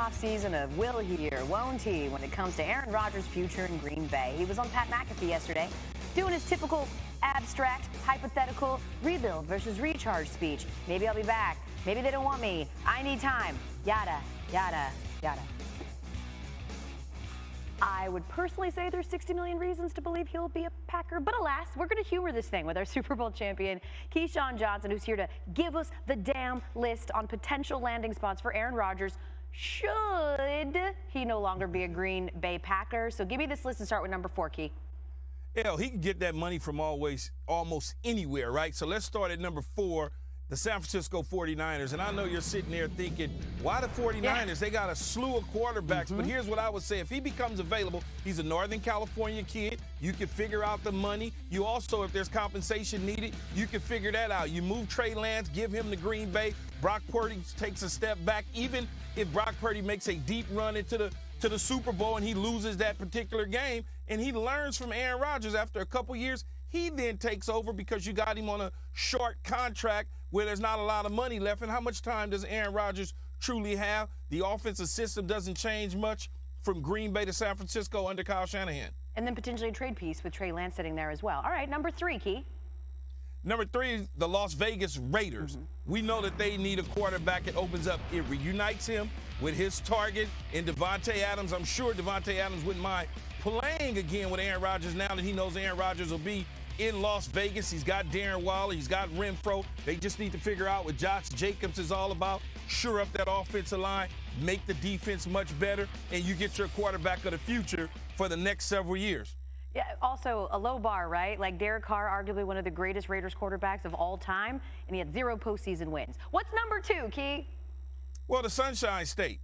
offseason of will he or won't he when it comes to Aaron Rodgers' future in Green Bay. He was on Pat McAfee yesterday doing his typical abstract, hypothetical, rebuild versus recharge speech. Maybe I'll be back. Maybe they don't want me. I need time. Yada, yada, yada. I would personally say there's 60 million reasons to believe he'll be a Packer, but alas, we're going to humor this thing with our Super Bowl champion, Keyshawn Johnson, who's here to give us the damn list on potential landing spots for Aaron Rodgers should he no longer be a Green Bay Packer. So give me this list and start with number 4, Key. Hell, he can get that money from almost anywhere, right? So let's start at number 4. The San Francisco 49ers, and I know you're sitting there thinking, why the 49ers? Yeah. They got a slew of quarterbacks, but here's what I would say. If he becomes available, he's a Northern California kid. You can figure out the money. You also, if there's compensation needed, you can figure that out. You move Trey Lance, give him to Green Bay. Brock Purdy takes a step back. Even if Brock Purdy makes a deep run into the Super Bowl and he loses that particular game, and he learns from Aaron Rodgers after a couple years, he then takes over because you got him on a short contract where there's not a lot of money left. And how much time does Aaron Rodgers truly have? The offensive system doesn't change much from Green Bay to San Francisco under Kyle Shanahan. And then potentially a trade piece with Trey Lance sitting there as well. All right, number 3, Key. Number 3, the Las Vegas Raiders. We know that they need a quarterback. It opens up. It reunites him with his target in Devontae Adams. I'm sure Devontae Adams wouldn't mind playing again with Aaron Rodgers now that he knows Aaron Rodgers will be in Las Vegas. He's got Darren Waller. He's got Renfro. They just need to figure out what Josh Jacobs is all about. Shore up that offensive line, make the defense much better, and you get your quarterback of the future for the next several years. Yeah, also a low bar, right? Like Derek Carr, arguably one of the greatest Raiders quarterbacks of all time, and he had 0 postseason wins. What's number 2, Key? Well, the Sunshine State,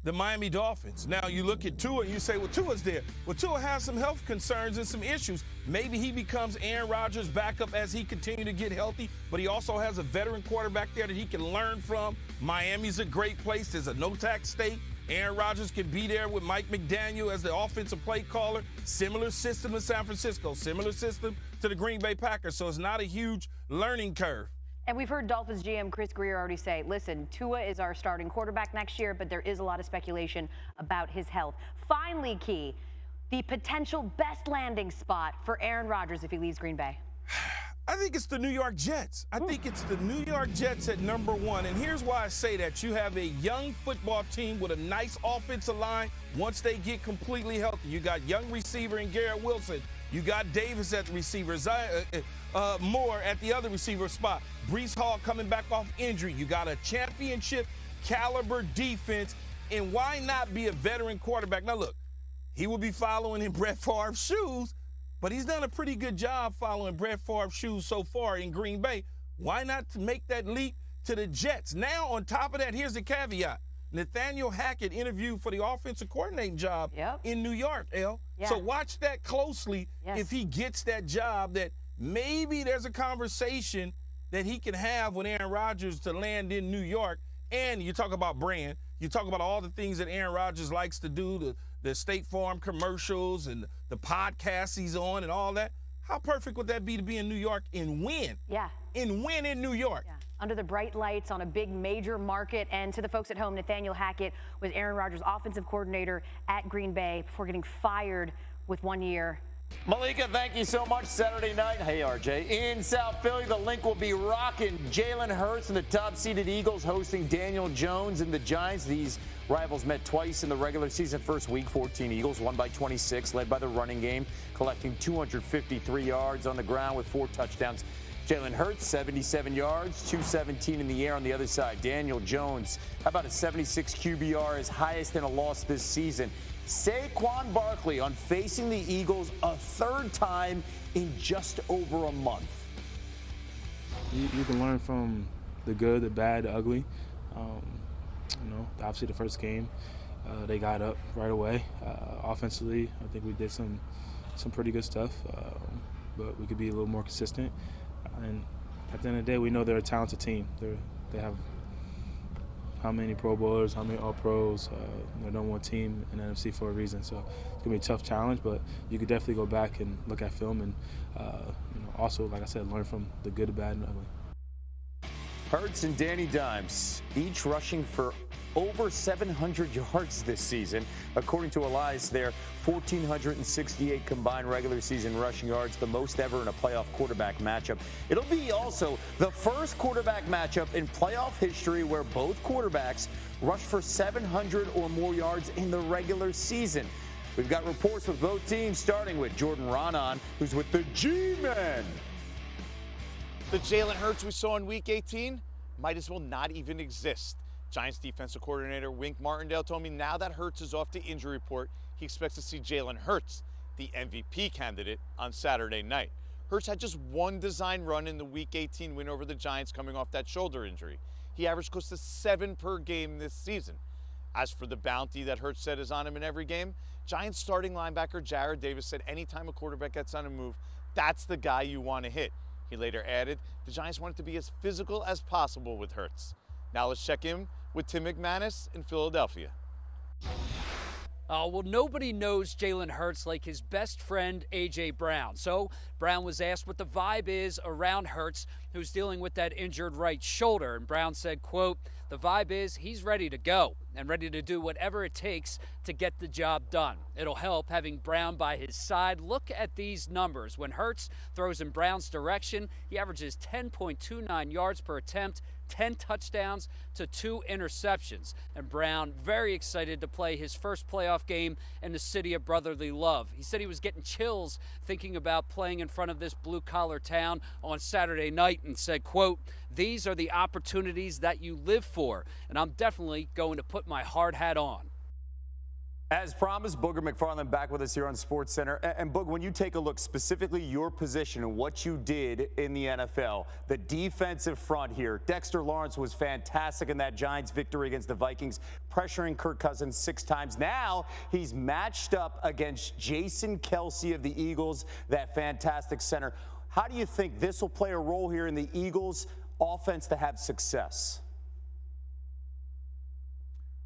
the Miami Dolphins. Now, you look at Tua and you say, well, Tua's there. Well, Tua has some health concerns and some issues. Maybe he becomes Aaron Rodgers' backup as he continues to get healthy, but he also has a veteran quarterback there that he can learn from. Miami's a great place. There's a no-tax state. Aaron Rodgers can be there with Mike McDaniel as the offensive play caller. Similar system to San Francisco, similar system to the Green Bay Packers, so it's not a huge learning curve. And we've heard Dolphins GM Chris Greer already say, listen, Tua is our starting quarterback next year, but there is a lot of speculation about his health. Finally, Key, the potential best landing spot for Aaron Rodgers if he leaves Green Bay. I think it's the New York Jets. I think it's the New York Jets at number 1. And here's why I say that. You have a young football team with a nice offensive line once they get completely healthy. You got young receiver in Garrett Wilson. You got Davis at the receiver, Moore at the other receiver spot. Breece Hall coming back off injury. You got a championship caliber defense. And why not be a veteran quarterback? Now, look, he will be following in Brett Favre's shoes, but he's done a pretty good job following Brett Favre's shoes so far in Green Bay. Why not make that leap to the Jets? Now, on top of that, here's the caveat. Nathaniel Hackett interviewed for the offensive coordinating job in New York, El. Yeah. So watch that closely. Yes. If he gets that job, that maybe there's a conversation that he can have with Aaron Rodgers to land in New York. And you talk about brand. You talk about all the things that Aaron Rodgers likes to do, the State Farm commercials and the podcasts he's on and all that. How perfect would that be to be in New York and win? Yeah. And win in New York. Yeah. Under the bright lights on a big major market. And to the folks at home, Nathaniel Hackett was Aaron Rodgers' offensive coordinator at Green Bay before getting fired with 1 year. Malika, thank you so much. Saturday night, hey RJ, in South Philly, the Link will be rocking. Jalen Hurts and the top-seeded Eagles hosting Daniel Jones and the Giants. These rivals met twice in the regular season first week. 14 Eagles, won by 26, led by the running game, collecting 253 yards on the ground with 4 touchdowns. Jalen Hurts, 77 yards, 217 in the air on the other side. Daniel Jones, how about a 76 QBR, his highest in a loss this season. Saquon Barkley on facing the Eagles a 3rd time in just over a month. You can learn from the good, the bad, the ugly. Obviously the first game, they got up right away. Offensively, I think we did some pretty good stuff, but we could be a little more consistent. And at the end of the day, we know they're a talented team. They have how many Pro Bowlers, how many All-Pros. They're number 1 team in the NFC for a reason. So it's going to be a tough challenge, but you could definitely go back and look at film and, also, like I said, learn from the good, the bad, and the ugly. Hurts and Danny Dimes, each rushing for over 700 yards this season. According to Elias, their 1,468 combined regular season rushing yards, the most ever in a playoff quarterback matchup. It'll be also the first quarterback matchup in playoff history where both quarterbacks rushed for 700 or more yards in the regular season. We've got reports with both teams, starting with Jordan Ronan, who's with the G-Men. The Jalen Hurts we saw in Week 18 might as well not even exist. Giants defensive coordinator Wink Martindale told me now that Hurts is off the injury report, he expects to see Jalen Hurts, the MVP candidate, on Saturday night. Hurts had just one design run in the Week 18 win over the Giants coming off that shoulder injury. He averaged close to 7 per game this season. As for the bounty that Hurts said is on him in every game, Giants starting linebacker Jarrad Davis said anytime a quarterback gets on a move, that's the guy you want to hit. He later added, the Giants want it to be as physical as possible with Hurts. Now let's check in with Tim McManus in Philadelphia. Well, nobody knows Jalen Hurts like his best friend, A.J. Brown. So Brown was asked what the vibe is around Hurts, who's dealing with that injured right shoulder. And Brown said, quote, the vibe is he's ready to go and ready to do whatever it takes to get the job done. It'll help having Brown by his side. Look at these numbers. When Hurts throws in Brown's direction, he averages 10.29 yards per attempt, 10 touchdowns to 2 interceptions. And Brown very excited to play his first playoff game in the city of brotherly love. He said he was getting chills thinking about playing in front of this blue-collar town on Saturday night and said, quote, these are the opportunities that you live for, and I'm definitely going to put my hard hat on. As promised, Booger McFarland back with us here on SportsCenter. And Boog, when you take a look specifically your position and what you did in the NFL, the defensive front here, Dexter Lawrence was fantastic in that Giants victory against the Vikings, pressuring Kirk Cousins 6 times. Now he's matched up against Jason Kelce of the Eagles, that fantastic center. How do you think this will play a role here in the Eagles' offense to have success?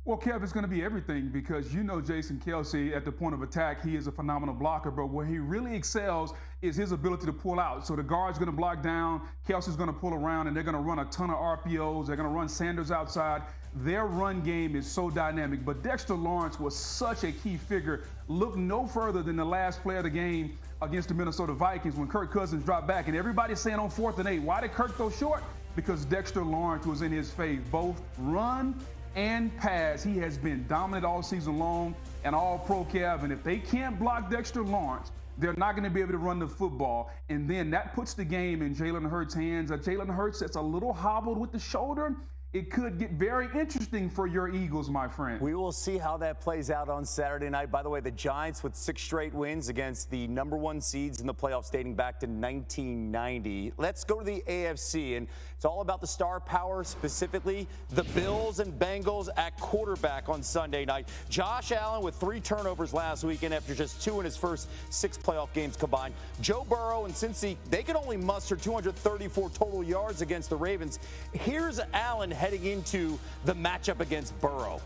Well, Kev, it's going to be everything because you know Jason Kelce at the point of attack, he is a phenomenal blocker, but where he really excels is his ability to pull out. So the guard's going to block down, Kelce's going to pull around, and they're going to run a ton of RPOs. They're going to run Sanders outside. Their run game is so dynamic, but Dexter Lawrence was such a key figure. Look no further than the last play of the game against the Minnesota Vikings when Kirk Cousins dropped back, and everybody's saying on 4th and 8, why did Kirk throw short? Because Dexter Lawrence was in his face, both run and pass. He has been dominant all season long and all pro, Kev. And if they can't block Dexter Lawrence, they're not going to be able to run the football. And then that puts the game in Jalen Hurts' hands. Jalen Hurts that's a little hobbled with the shoulder. It could get very interesting for your Eagles, my friend. We will see how that plays out on Saturday night. By the way, the Giants with 6 straight wins against the #1 seeds in the playoffs dating back to 1990. Let's go to the AFC, and it's all about the star power, specifically the Bills and Bengals at quarterback on Sunday night. Josh Allen with 3 turnovers last weekend after just 2 in his first 6 playoff games combined. Joe Burrow and Cincy, they could only muster 234 total yards against the Ravens. Here's Allen heading into the matchup against Burrow.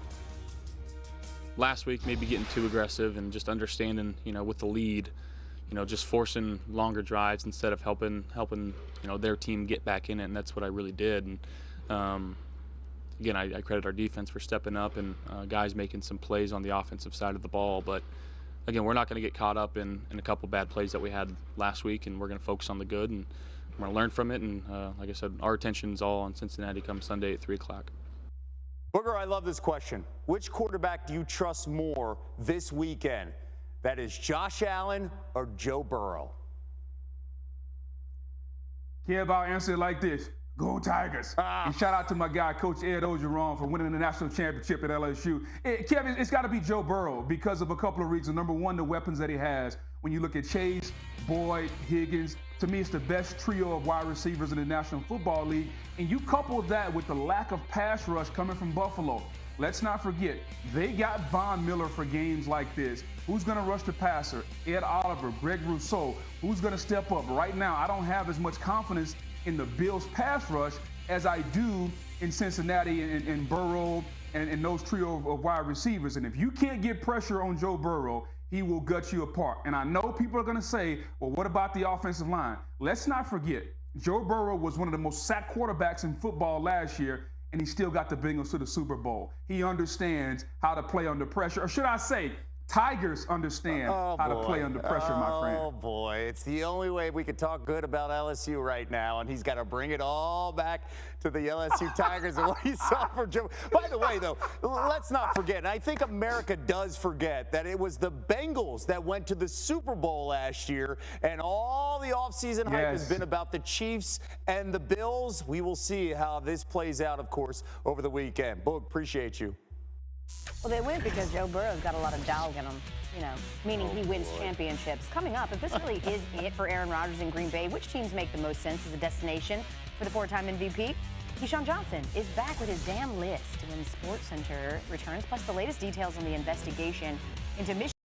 Last week, maybe getting too aggressive and just understanding, with the lead, just forcing longer drives instead of helping, their team get back in it, and that's what I really did. And again, I credit our defense for stepping up and guys making some plays on the offensive side of the ball. But again, we're not going to get caught up in a couple bad plays that we had last week, and we're going to focus on the good, and we're going to learn from it. And like I said, our attention's all on Cincinnati come Sunday at 3 o'clock. Booger, I love this question. Which quarterback do you trust more this weekend? That is Josh Allen or Joe Burrow? Kev, I'll answer it like this. Go Tigers. And shout out to my guy, Coach Ed Ogeron, for winning the national championship at LSU. Kev, it's got to be Joe Burrow because of a couple of reasons. Number one, the weapons that he has. When you look at Chase, Boyd, Higgins, to me, it's the best trio of wide receivers in the National Football League. And you couple that with the lack of pass rush coming from Buffalo. Let's not forget, they got Von Miller for games like this. Who's going to rush the passer? Ed Oliver, Greg Rousseau. Who's going to step up? Right now, I don't have as much confidence in the Bills' pass rush as I do in Cincinnati and Burrow and those trio of wide receivers. And if you can't get pressure on Joe Burrow, he will gut you apart. And I know people are going to say, well, what about the offensive line? Let's not forget, Joe Burrow was one of the most sacked quarterbacks in football last year, and he still got the Bengals to the Super Bowl. He understands how to play under pressure, or should I say, Tigers understand how to play under pressure, my friend. Oh, boy. It's the only way we could talk good about LSU right now, and he's got to bring it all back to the LSU Tigers and what he saw for Joe. By the way, though, let's not forget, and I think America does forget, that it was the Bengals that went to the Super Bowl last year, and all the offseason hype has been about the Chiefs and the Bills. We will see how this plays out, of course, over the weekend. Boog, appreciate you. Well, they win because Joe Burrow's got a lot of dog in him, meaning he wins championships. Coming up, if this really is it for Aaron Rodgers in Green Bay, which teams make the most sense as a destination for the four-time MVP? Keyshawn Johnson is back with his damn list when SportsCenter returns, plus the latest details on the investigation into Michigan.